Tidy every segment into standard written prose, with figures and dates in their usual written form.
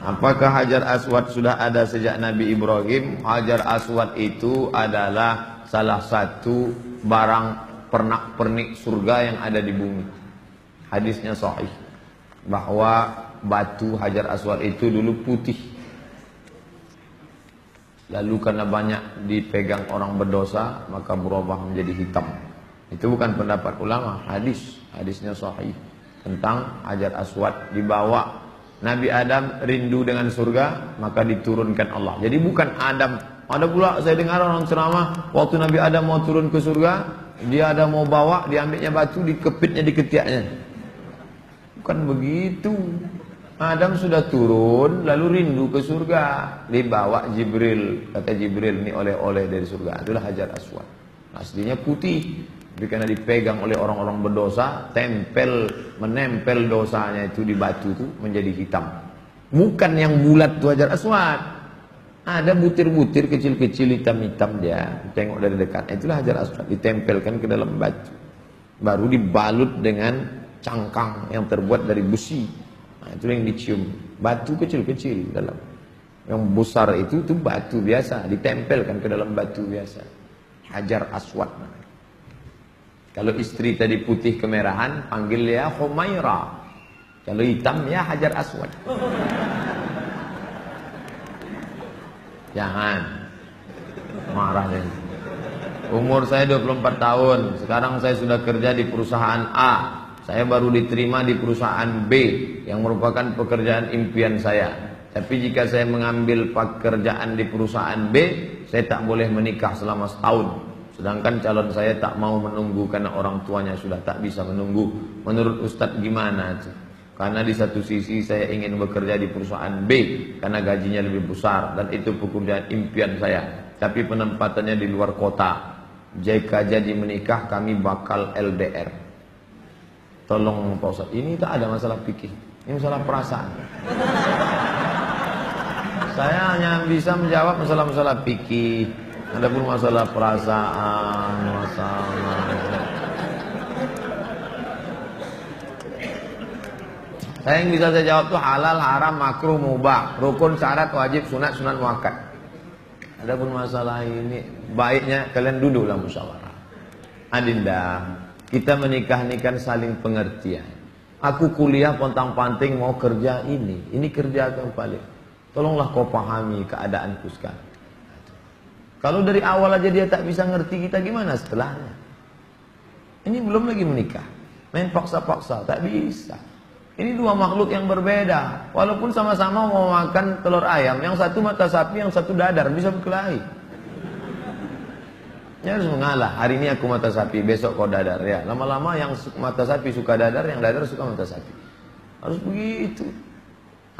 Apakah Hajar Aswad sudah ada sejak Nabi Ibrahim? Hajar Aswad itu adalah salah satu barang pernak-pernik surga yang ada di bumi. Hadisnya sahih bahwa batu Hajar Aswad itu dulu putih. Lalu karena banyak dipegang orang berdosa, maka berubah menjadi hitam. Itu bukan pendapat ulama, hadisnya sahih tentang Hajar Aswad. Dibawa Nabi Adam rindu dengan surga, maka diturunkan Allah. Jadi bukan Adam. Ada pula saya dengar orang ceramah, waktu Nabi Adam mau turun ke surga, dia ada mau bawa, diambilnya batu, dikepitnya di ketiaknya. Bukan begitu. Adam sudah turun, lalu rindu ke surga, dibawa Jibril. Kata Jibril, ini oleh-oleh dari surga. Itulah Hajar Aswad. Aslinya putih, tapi karena dipegang oleh orang-orang berdosa, menempel dosanya itu di batu itu menjadi hitam. Bukan yang bulat itu Hajar Aswad. Ada butir-butir kecil-kecil hitam-hitam dia. Tengok dari dekat. Itulah Hajar Aswad, ditempelkan ke dalam batu. Baru dibalut dengan cangkang yang terbuat dari besi. Nah, itu yang dicium. Batu kecil-kecil dalam. Yang besar itu batu biasa, ditempelkan ke dalam batu biasa. Hajar Aswad. Kalau istri tadi putih kemerahan, panggil dia Humaira. Kalau hitam ya Hajar Aswad. Jangan marah deh. Umur saya 24 tahun. Sekarang saya sudah kerja di perusahaan A. Saya baru diterima di perusahaan B yang merupakan pekerjaan impian saya. Tapi jika saya mengambil pekerjaan di perusahaan B, saya tak boleh menikah selama setahun. Sedangkan calon saya tak mau menunggu karena orang tuanya sudah tak bisa menunggu. Menurut Ustadz gimana itu? Karena di satu sisi saya ingin bekerja di perusahaan B karena gajinya lebih besar dan itu pekerjaan impian saya. Tapi penempatannya di luar kota. Jika jadi menikah kami bakal LDR. Tolong Pak Ustadz, ini tak ada masalah fikih, ini masalah perasaan. Saya hanya bisa menjawab masalah-masalah fikih. Adapun masalah perasaan, saya yang bisa saya jawab tuh halal, haram, makruh, mubah, rukun, syarat, wajib, sunat, sunat muakkad. Adapun masalah ini, baiknya kalian duduklah musyawarah. Adinda, kita menikah ini kan saling pengertian. Aku kuliah pontang-panting mau kerja ini kerja yang paling. Tolonglah kau pahami keadaanku sekarang. Kalau dari awal aja dia tak bisa ngerti kita, gimana setelahnya? Ini belum lagi menikah, main paksa-paksa, tak bisa. Ini dua makhluk yang berbeda. Walaupun sama-sama mau makan telur ayam, yang satu mata sapi, yang satu dadar, bisa berkelahi. Ya harus mengalah. Hari ini aku mata sapi, besok kau dadar. Ya, lama-lama yang mata sapi suka dadar, yang dadar suka mata sapi. Harus begitu.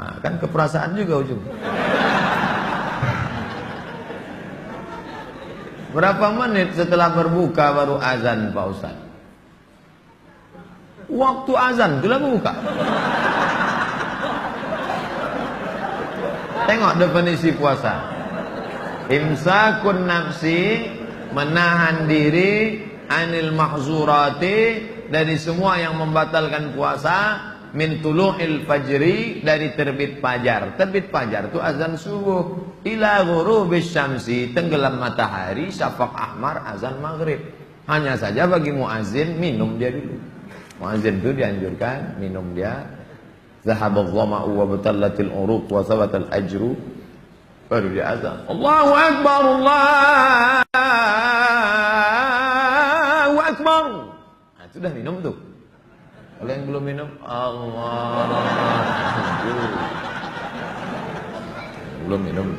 Nah, kan keperasaan juga ujung. Berapa menit setelah berbuka baru azan Pak Ustaz? Waktu azan sudah berbuka. Tengok definisi puasa. Imsakun nafsi, menahan diri, anil mahzurati, dari semua yang membatalkan puasa, min tulu'il fajri, dari terbit fajar. Terbit fajar itu azan subuh, ila ghurubis syamsi, tenggelam matahari, syafaq ahmar, azan maghrib. Hanya saja bagi muazin minum dia dulu. Muazin itu dianjurkan minum dia. Zahabadh dhama'u wa batallatil uruq wa thabatal ajru, baru dia azan. Allahu akbar, Allahu akbar. Nah, sudah minum tuh. Kalau yang belum minum, Allah, belum minum.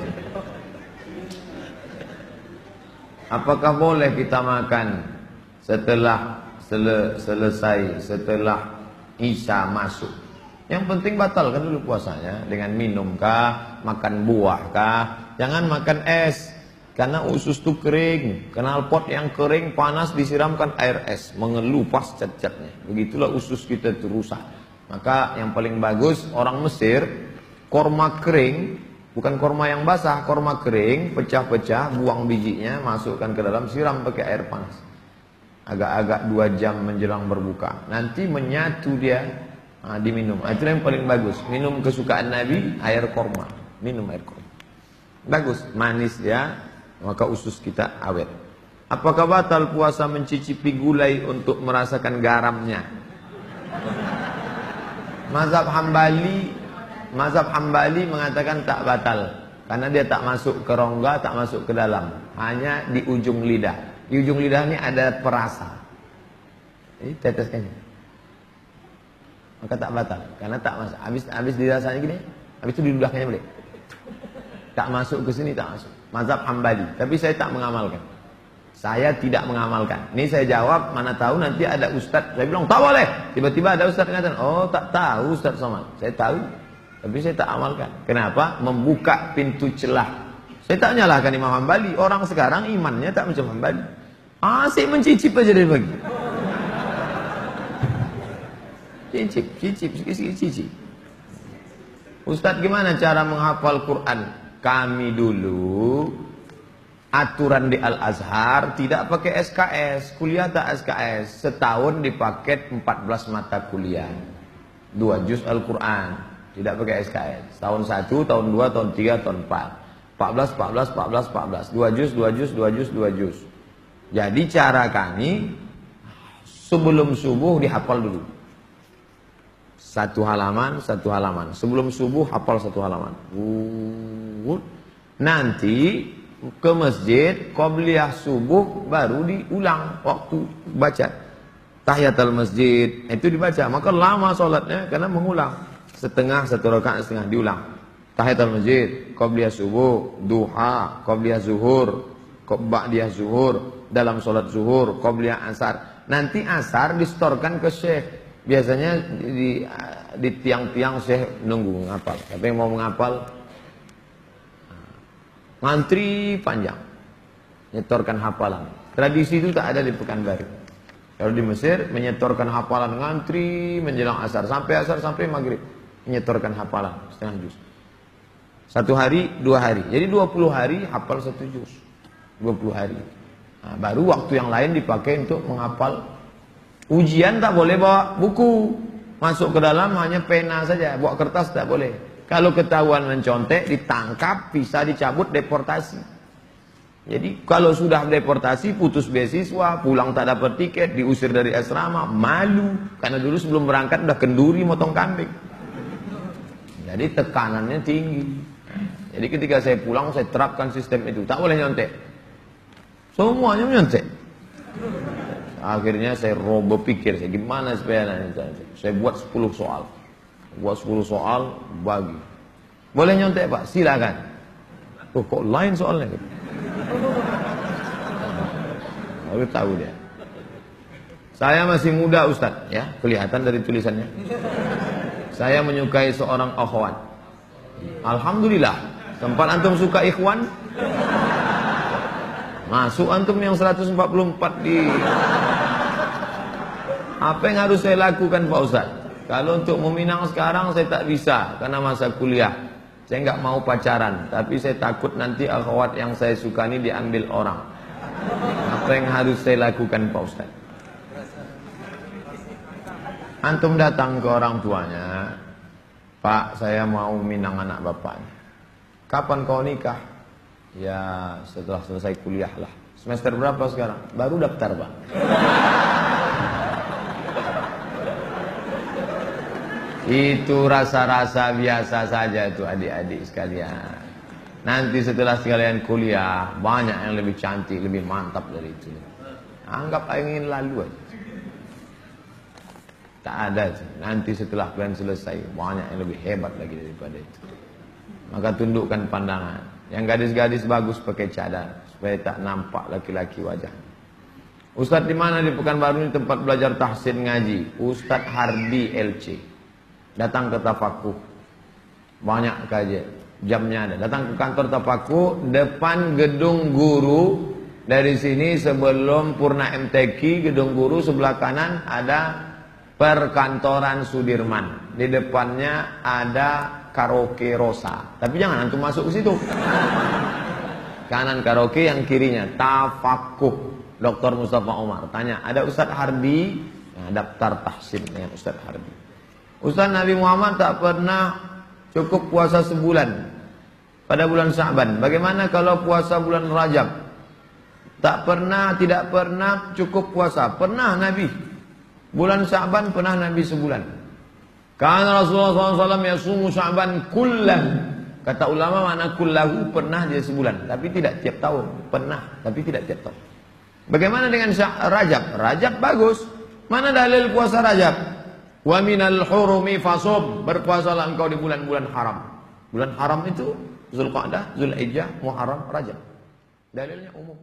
Apakah boleh kita makan setelah selesai, setelah Isya masuk? Yang penting batalkan dulu puasanya dengan minum kah, makan buah kah. Jangan makan es, karena usus itu kering. Knalpot yang kering panas disiramkan air es, mengelupas cat-catnya. Begitulah usus kita itu rusak. Maka yang paling bagus orang Mesir, korma kering, bukan korma yang basah, korma kering, pecah-pecah, buang bijinya, masukkan ke dalam, siram pakai air panas. Agak-agak 2 jam menjelang berbuka. Nanti menyatu dia. diminum. Itu yang paling bagus. Minum kesukaan Nabi, air korma. Minum air korma. Bagus, manis ya, maka usus kita awet. Apakah batal puasa mencicipi gulai untuk merasakan garamnya? Mazhab Hambali mengatakan tak batal, karena dia tak masuk ke rongga, tak masuk ke dalam, hanya di ujung lidah. Di ujung lidah ini ada perasa. Jadi teteskannya. Maka tak batal, karena tak masuk. Habis dirasanya gini, habis itu diludahkannya balik. Tak masuk ke sini, tak masuk. Mazhab Hambali, tapi saya tak mengamalkan. Saya tidak mengamalkan. Ini saya jawab, mana tahu nanti ada ustadz. Saya bilang tak boleh. Tiba-tiba ada ustadz mengatakan, oh tak tahu Ustadz Somad. Saya tahu, tapi saya tak amalkan. Kenapa? Membuka pintu celah. Saya tak nyalahkan Imam Hambali. Orang sekarang imannya tak macam Hambali. Asik mencicip aja dari pagi. Cicip. Ustadz gimana cara menghafal Quran? Kami dulu aturan di Al-Azhar tidak pakai SKS, kuliah tak SKS, setahun dipaket 14 mata kuliah, 2 juz Al-Quran, tidak pakai SKS, tahun 1, tahun 2, tahun 3, tahun 4, 14, 2 juz. Jadi cara kami sebelum subuh dihafal dulu, satu halaman, sebelum subuh hafal 1 halaman, nanti ke masjid, qobliyah subuh baru diulang waktu baca tahiyatul masjid, itu dibaca. Maka lama solatnya karena mengulang, setengah, 1 rakaat setengah diulang. Tahiyatul masjid, qobliyah subuh, duha, qobliyah zuhur, ba'diyah zuhur, dalam solat zuhur, qobliyah asar. Nanti asar distorkan ke syekh. Biasanya di tiang-tiang syekh nunggu ngapal. Siapa yang mau menghafal? Ngantri panjang, nyetorkan hafalan. Tradisi itu tak ada di Pekanbaru. Kalau di Mesir menyetorkan hafalan, ngantri menjelang asar sampai maghrib, menyetorkan hafalan setengah juz. 1 hari, 2 hari. Jadi 20 hari hafal 1 juz. 20 hari. Nah, baru waktu yang lain dipakai untuk menghafal. Ujian tak boleh bawa buku. Masuk ke dalam hanya pena saja, bawa kertas tak boleh. Kalau ketahuan mencontek, ditangkap, bisa dicabut, deportasi. Jadi kalau sudah deportasi, putus beasiswa, pulang tak dapat tiket, diusir dari asrama, malu. Karena dulu sebelum berangkat udah kenduri motong kambing. Jadi tekanannya tinggi. Jadi ketika saya pulang, saya terapkan sistem itu. Tak boleh nyontek. Semuanya menyontek. Akhirnya saya berpikir, gimana supaya saya buat 10 soal. Buat 10 soal, bagi. Boleh nyontek Pak? Silakan. Oh, kok lain soalnya? Baru tahu dia. Saya masih muda Ustadz, ya, kelihatan dari tulisannya. Saya menyukai seorang akhwat. Alhamdulillah. Tempat antum suka ikhwan? Masuk antum yang 144 di. Apa yang harus saya lakukan Pak Ustadz? Kalau untuk meminang sekarang saya tak bisa karena masa kuliah. Saya nggak mau pacaran, tapi saya takut nanti akhwat yang saya suka ini diambil orang. Apa yang harus saya lakukan Pak Ustaz? Antum datang ke orang tuanya, Pak, saya mau minang anak bapaknya. Kapan kau nikah? Ya setelah selesai kuliah lah. Semester berapa sekarang? Baru daftar Pak. Itu rasa-rasa biasa saja itu adik-adik sekalian. Nanti setelah sekalian kuliah, banyak yang lebih cantik, lebih mantap dari itu. Anggap ingin lalu aja. Tak ada. Nanti setelah kalian selesai, banyak yang lebih hebat lagi daripada itu. Maka tundukkan pandangan. Yang gadis-gadis bagus pakai cadar, supaya tak nampak laki-laki wajah. Ustadz di mana di Pekanbaru ini tempat belajar tahsin ngaji? Ustadz Hardi LC. Datang ke Tafakuh, banyak kajian, jamnya ada. Datang ke kantor Tafakuh, depan gedung guru. Dari sini sebelum Purna MTQ, gedung guru sebelah kanan ada perkantoran Sudirman. Di depannya ada karaoke Rosa. Tapi jangan antum masuk ke situ. Kanan karaoke, yang kirinya Tafakuh. Dr. Mustafa Omar. Tanya, ada Ustadz Hardi? Nah, daftar tahsin dengan Ustadz Hardi. Ustaz, Nabi Muhammad tak pernah cukup puasa sebulan pada bulan Sya'ban. Bagaimana kalau puasa bulan Rajab? Tidak pernah cukup puasa. Pernah Nabi. Bulan Sya'ban pernah Nabi sebulan. Karena Rasulullah SAW yasumu Sya'ban kullahu. Kata ulama makna kullahu, pernah dia sebulan, tapi tidak tiap tahun. Pernah, tapi tidak tiap tahun. Bagaimana dengan Rajab? Rajab bagus. Mana dalil puasa Rajab? Wa minal hurumi fasum. Berpuasalah engkau di bulan-bulan haram. Bulan haram itu Zulqa'dah, Zulhijjah, Muharram, Rajab. Dalilnya umum.